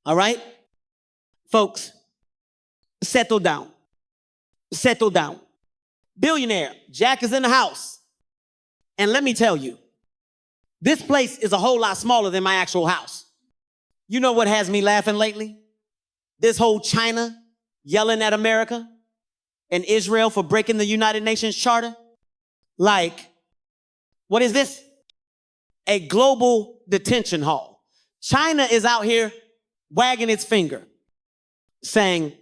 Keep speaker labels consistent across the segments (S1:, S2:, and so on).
S1: All right? Folks, settle down. Settle down. Billionaire, Jack is in the house. And let me tell you, this place is a whole lot smaller than my actual house. You know what has me laughing lately? This whole China yelling at America and Israel for breaking the United Nations Charter. Like, what is this? A global detention hall. China is out here wagging its finger, saying,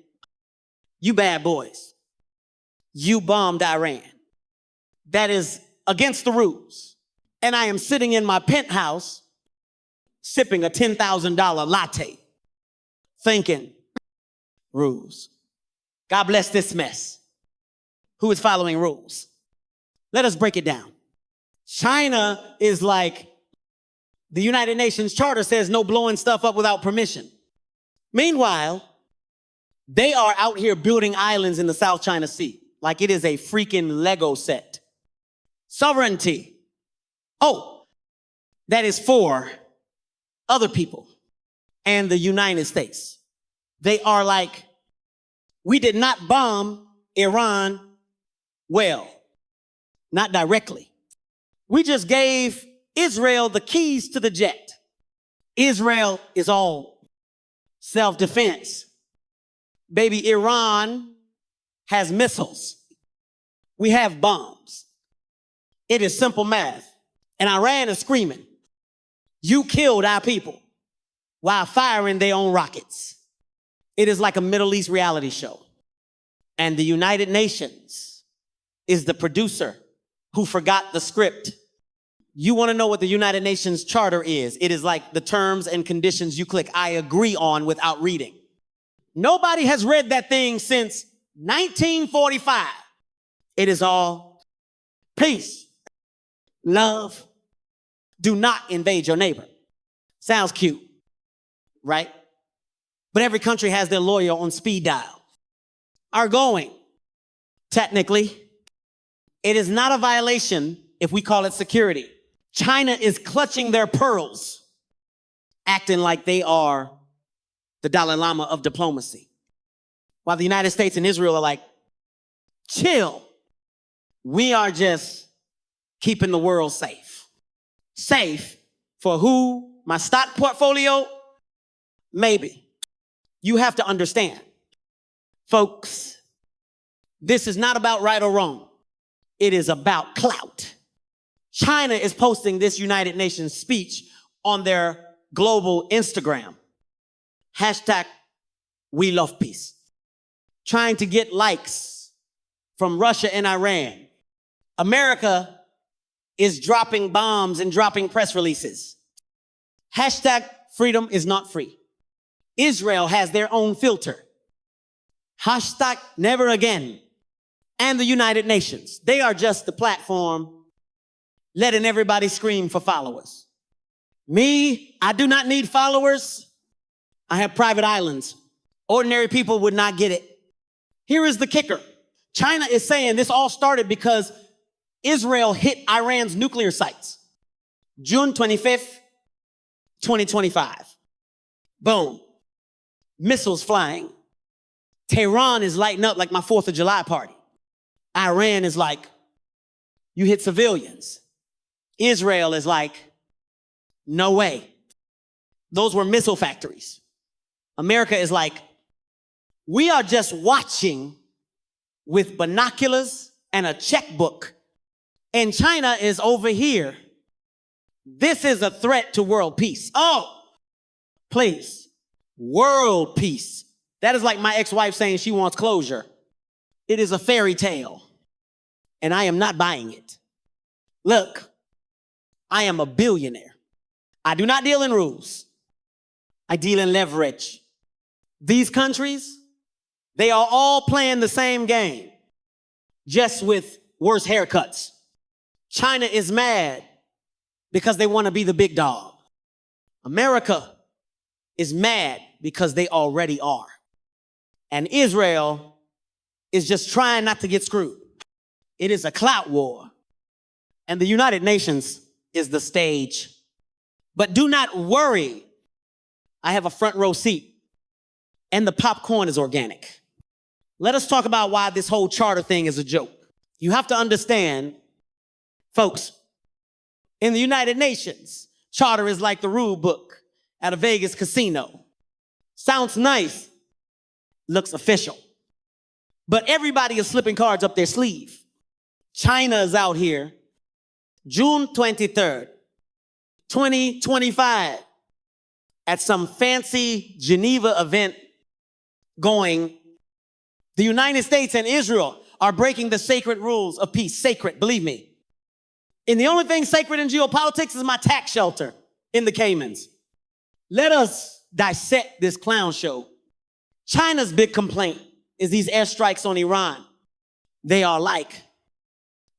S1: you bad boys, you bombed Iran. That is against the rules. And I am sitting in my penthouse sipping a $10,000 latte, thinking, rules. God bless this mess. Who is following rules? Let us break it down. China is like, the United Nations Charter says no blowing stuff up without permission. Meanwhile, they are out here building islands in the South China Sea like it is a freaking Lego set. Sovereignty. Oh, that is for other people and the United States. They are like, we did not bomb Iran well, not directly. We just gave Israel the keys to the jet. Israel is all self-defense. Baby, Iran has missiles. We have bombs. It is simple math. And Iran is screaming, you killed our people while firing their own rockets. It is like a Middle East reality show. And the United Nations is the producer who forgot the script. You want to know what the United Nations Charter is? It is like the terms and conditions you click I agree on without reading. Nobody has read that thing since 1945. It is all peace, love, do not invade your neighbor. Sounds cute, right? But every country has their lawyer on speed dial. Are going. Technically, it is not a violation if we call it security. China is clutching their pearls, acting like they are the Dalai Lama of diplomacy. While the United States and Israel are like, chill. We are just keeping the world safe. Safe for who? My stock portfolio? Maybe. You have to understand, folks, this is not about right or wrong. It is about clout. China is posting this United Nations speech on their global Instagram. Hashtag we love peace. Trying to get likes from Russia and Iran. America is dropping bombs and dropping press releases. Hashtag freedom is not free. Israel has their own filter. Hashtag never again. And the United Nations. They are just the platform letting everybody scream for followers. Me, I do not need followers. I have private islands. Ordinary people would not get it. Here is the kicker. China is saying this all started because Israel hit Iran's nuclear sites. June 25th, 2025. Boom. Missiles flying. Tehran is lighting up like my 4th of July party. Iran is like, you hit civilians. Israel is like, no way. Those were missile factories. America is like, we are just watching with binoculars and a checkbook. And China is over here. This is a threat to world peace. Oh, please. World peace. That is like my ex-wife saying she wants closure. It is a fairy tale. And I am not buying it. Look, I am a billionaire. I do not deal in rules. I deal in leverage. These countries, they are all playing the same game, just with worse haircuts. China is mad because they want to be the big dog. America is mad because they already are. And Israel is just trying not to get screwed. It is a clout war. And the United Nations is the stage. But do not worry I have a front row seat, and the popcorn is organic. Let us talk about why this whole charter thing is a joke. You have to understand, folks, in the United Nations, charter is like the rule book at a Vegas casino. Sounds nice, looks official. But everybody is slipping cards up their sleeve. China is out here, June 23rd, 2025, at some fancy Geneva event going, the United States and Israel are breaking the sacred rules of peace. Sacred, believe me. And the only thing sacred in geopolitics is my tax shelter in the Caymans. Let us dissect this clown show. China's big complaint is these airstrikes on Iran. They are like,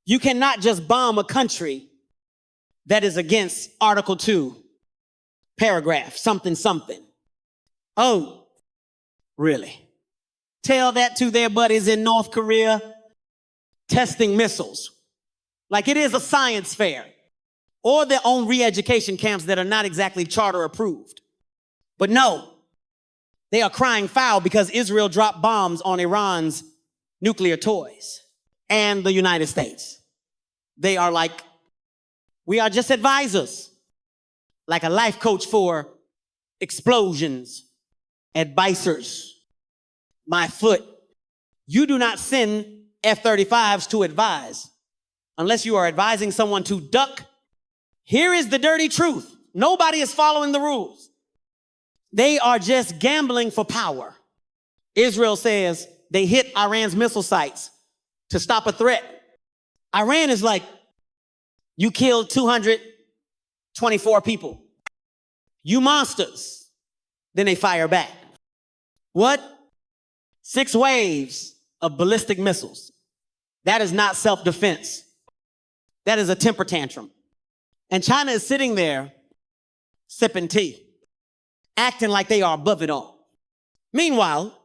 S1: you cannot just bomb a country that is against Article 2, paragraph, something, something. Oh, really? Tell that to their buddies in North Korea testing missiles. Like it is a science fair. Or their own re-education camps that are not exactly charter approved. But no, they are crying foul because Israel dropped bombs on Iran's nuclear toys and the United States. They are like, we are just advisors, like a life coach for explosions, advisors. My foot. You do not send F-35s to advise unless you are advising someone to duck. Here is the dirty truth. Nobody is following the rules. They are just gambling for power. Israel says they hit Iran's missile sites to stop a threat. Iran is like, you killed 224 people. You monsters. Then they fire back. What? 6 waves of ballistic missiles. That is not self-defense. That is a temper tantrum. And China is sitting there sipping tea, acting like they are above it all. Meanwhile,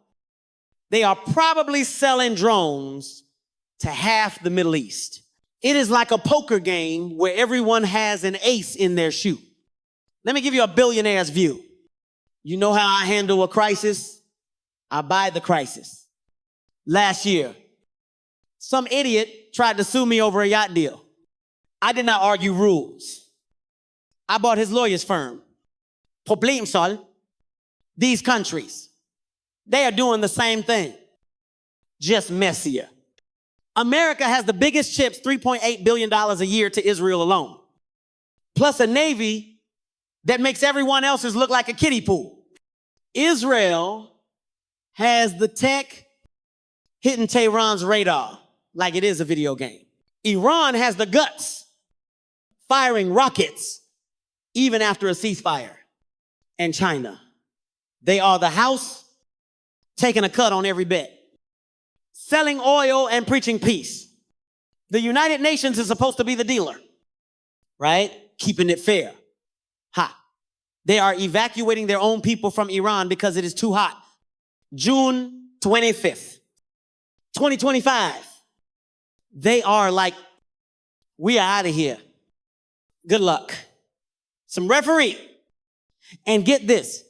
S1: they are probably selling drones to half the Middle East. It is like a poker game where everyone has an ace in their shoe. Let me give you a billionaire's view. You know how I handle a crisis? I buy the crisis. Last year, some idiot tried to sue me over a yacht deal. I did not argue rules. I bought his lawyer's firm. Problem solved. These countries, they are doing the same thing, just messier. America has the biggest ships, $3.8 billion a year to Israel alone, plus a navy that makes everyone else's look like a kiddie pool. Israel has the tech hitting Tehran's radar like it is a video game. Iran has the guts firing rockets even after a ceasefire. And China, they are the house taking a cut on every bet, selling oil and preaching peace. The United Nations is supposed to be the dealer, right? Keeping it fair. Ha. They are evacuating their own people from Iran because it is too hot. June 25th, 2025. They are like, we are out of here. Good luck. Some referee. And get this,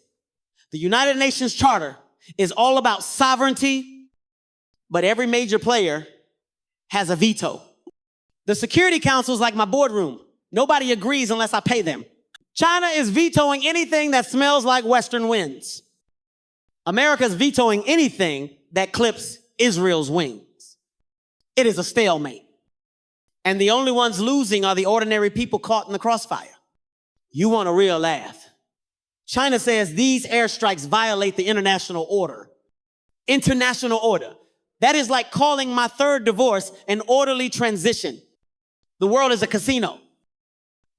S1: the United Nations Charter is all about sovereignty, but every major player has a veto. The Security Council is like my boardroom. Nobody agrees unless I pay them. China is vetoing anything that smells like Western winds. America is vetoing anything that clips Israel's wings. It is a stalemate. And the only ones losing are the ordinary people caught in the crossfire. You want a real laugh. China says these airstrikes violate the international order. International order. That is like calling my third divorce an orderly transition. The world is a casino,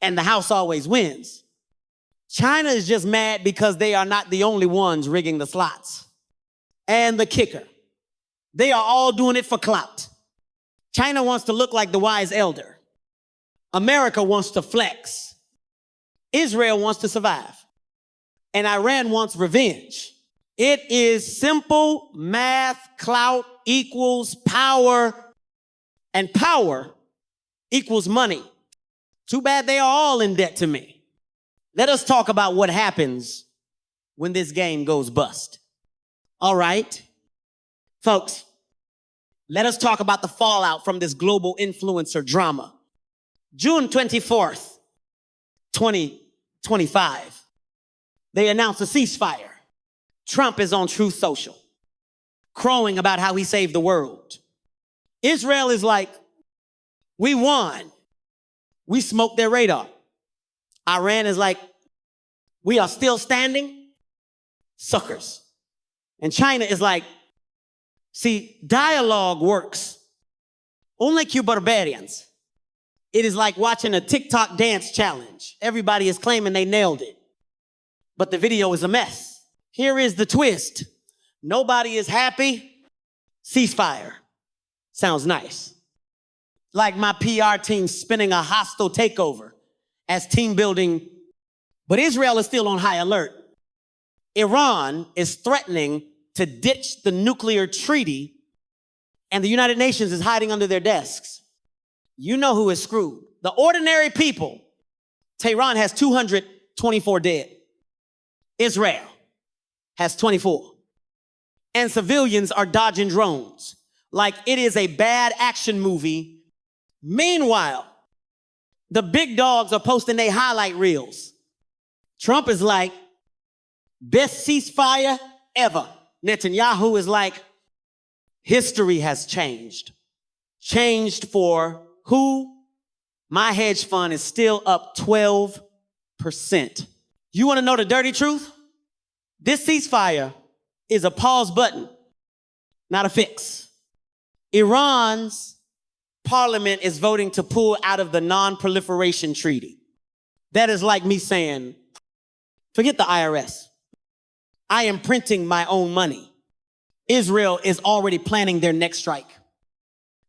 S1: and the house always wins. China is just mad because they are not the only ones rigging the slots. And the kicker, they are all doing it for clout. China wants to look like the wise elder. America wants to flex. Israel wants to survive. And Iran wants revenge. It is simple math. Clout equals power, and power equals money. Too bad they are all in debt to me. Let us talk about what happens when this game goes bust. All right, folks, let us talk about the fallout from this global influencer drama. June 24th, 2025, they announced a ceasefire. Trump is on Truth Social, crowing about how he saved the world. Israel is like, we won. We smoked their radar. Iran is like, we are still standing, suckers. And China is like, see, dialogue works. Only you barbarians. It is like watching a TikTok dance challenge. Everybody is claiming they nailed it, but the video is a mess. Here is the twist. Nobody is happy. Ceasefire. Sounds nice. Like my PR team spinning a hostile takeover as team building, but Israel is still on high alert. Iran is threatening to ditch the nuclear treaty, and the United Nations is hiding under their desks. You know who is screwed. The ordinary people. Tehran has 224 dead. Israel has 24. And civilians are dodging drones like it is a bad action movie. Meanwhile, the big dogs are posting their highlight reels. Trump is like, best ceasefire ever. Netanyahu is like, history has changed. Changed for who? My hedge fund is still up 12%. You want to know the dirty truth? This ceasefire is a pause button, not a fix. Iran's parliament is voting to pull out of the non-proliferation treaty. That is like me saying, forget the IRS. I am printing my own money. Israel is already planning their next strike,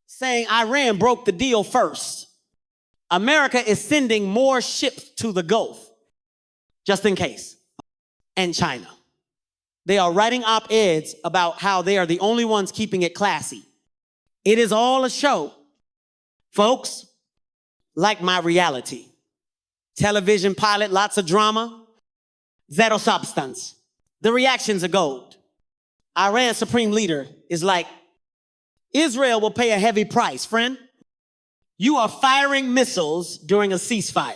S1: saying Iran broke the deal first. America is sending more ships to the Gulf, just in case. And China. They are writing op-eds about how they are the only ones keeping it classy. It is all a show. Folks, like my reality. Television pilot, lots of drama, zero substance. The reactions are gold. Iran's supreme leader is like, Israel will pay a heavy price, friend. You are firing missiles during a ceasefire.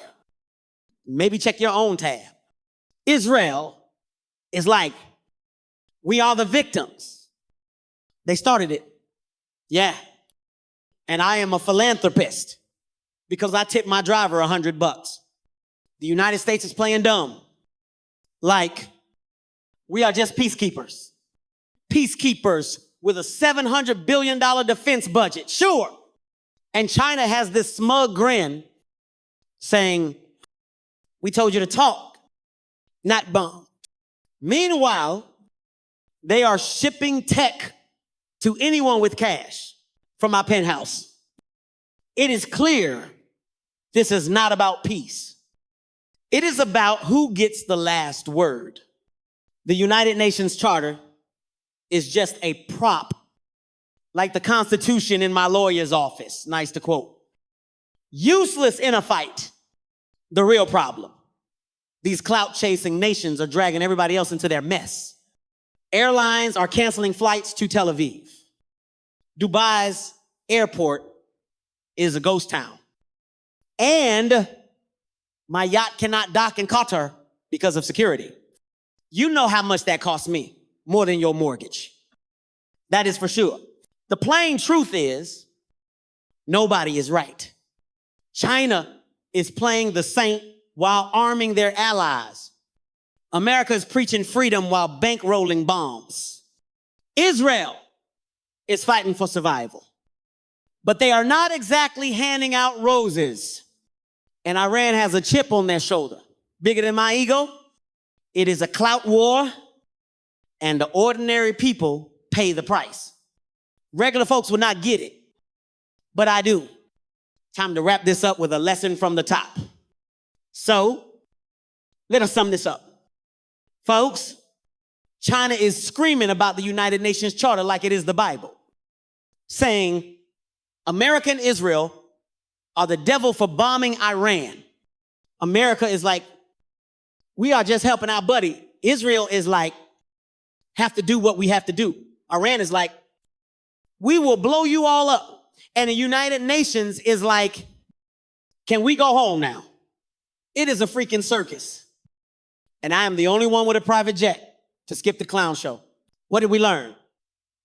S1: Maybe check your own tab. Israel is like, we are the victims. They started it. Yeah. And I am a philanthropist because I tipped my driver $100. The United States is playing dumb. Like, we are just peacekeepers. Peacekeepers with a $700 billion defense budget. Sure. And China has this smug grin saying, we told you to talk, not bomb. Meanwhile, they are shipping tech to anyone with cash from my penthouse. It is clear this is not about peace. It is about who gets the last word. The United Nations Charter is just a prop, like the Constitution in my lawyer's office. Nice to quote. Useless in a fight. The real problem. These clout-chasing nations are dragging everybody else into their mess. Airlines are canceling flights to Tel Aviv. Dubai's airport is a ghost town. And my yacht cannot dock in Qatar because of security. You know how much that cost me, more than your mortgage. That is for sure. The plain truth is, nobody is right. China is playing the saint while arming their allies. America is preaching freedom while bankrolling bombs. Israel is fighting for survival. But they are not exactly handing out roses. And Iran has a chip on their shoulder. Bigger than my ego. It is a clout war, and the ordinary people pay the price. Regular folks will not get it, but I do. Time to wrap this up with a lesson from the top. So, let us sum this up. Folks, China is screaming about the United Nations Charter like it is the Bible, saying America and Israel are the devil for bombing Iran. America is like, we are just helping our buddy Israel is like, have to do what we have to do. Iran is like, we will blow you all up. And the United Nations is like, can we go home now? It is a freaking circus. And I am the only one with a private jet to skip the clown show. What did we learn?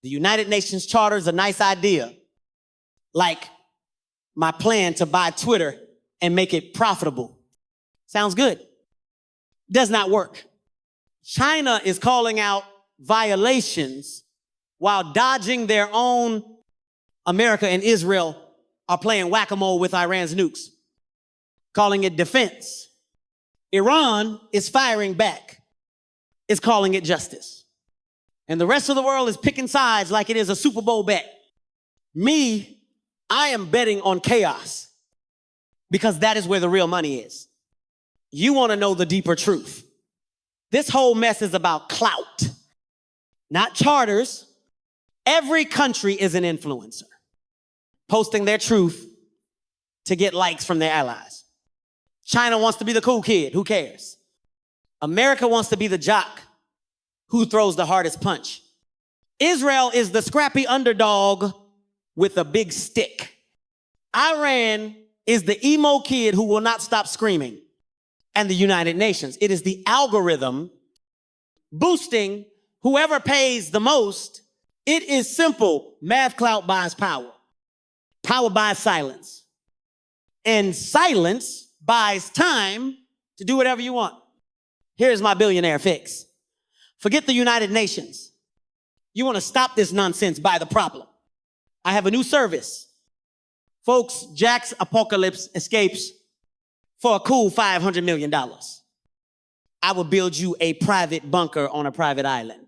S1: The United Nations Charter is a nice idea. Like my plan to buy Twitter and make it profitable. Sounds good. Does not work. China is calling out violations while dodging their own. America and Israel are playing whack-a-mole with Iran's nukes, calling it defense. Iran is firing back, is calling it justice. And the rest of the world is picking sides like it is a Super Bowl bet. Me, I am betting on chaos because that is where the real money is. You want to know the deeper truth. This whole mess is about clout, not charters. Every country is an influencer, posting their truth to get likes from their allies. China wants to be the cool kid. Who cares? America wants to be the jock who throws the hardest punch. Israel is the scrappy underdog with a big stick. Iran is the emo kid who will not stop screaming. And the United Nations, it is the algorithm boosting whoever pays the most. It is simple. Math clout buys power. Power buys silence. And silence buys time to do whatever you want. Here's my billionaire fix. Forget the United Nations. You want to stop this nonsense, buy the problem. I have a new service. Folks, Jack's Apocalypse escapes for a cool $500 million. I will build you a private bunker on a private island,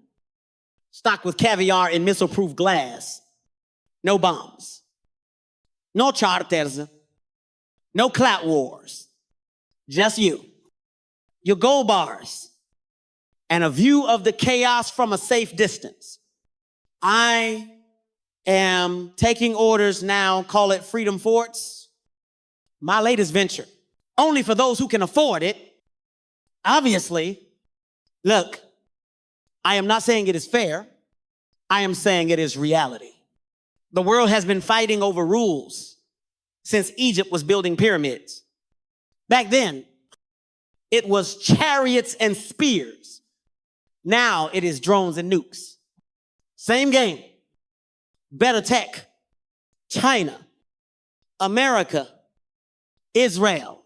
S1: stocked with caviar and missile-proof glass. No bombs. No charters. No clout wars. Just you. Your gold bars. And a view of the chaos from a safe distance. I am taking orders now, call it Freedom Forts. My latest venture. Only for those who can afford it. Obviously, look, I am not saying it is fair. I am saying it is reality. The world has been fighting over rules since Egypt was building pyramids. Back then, it was chariots and spears. Now it is drones and nukes. Same game. Better tech. China, America, Israel,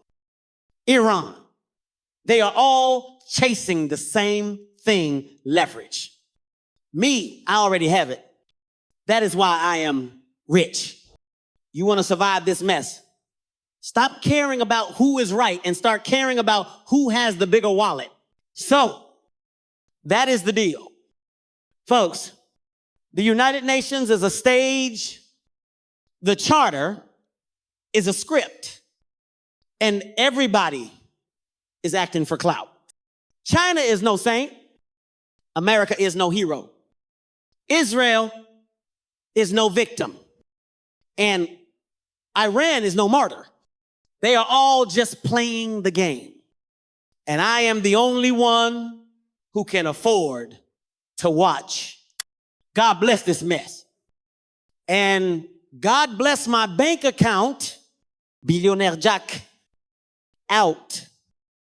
S1: Iran. They are all chasing the same thing, leverage. Me, I already have it. That is why I am rich. You want to survive this mess? Stop caring about who is right and start caring about who has the bigger wallet. So, that is the deal. Folks, the United Nations is a stage. The charter is a script. And everybody is acting for clout. China is no saint. America is no hero. Israel is no victim. And Iran is no martyr. They are all just playing the game. And I am the only one who can afford to watch. God bless this mess. And God bless my bank account. Billionaire Jack out.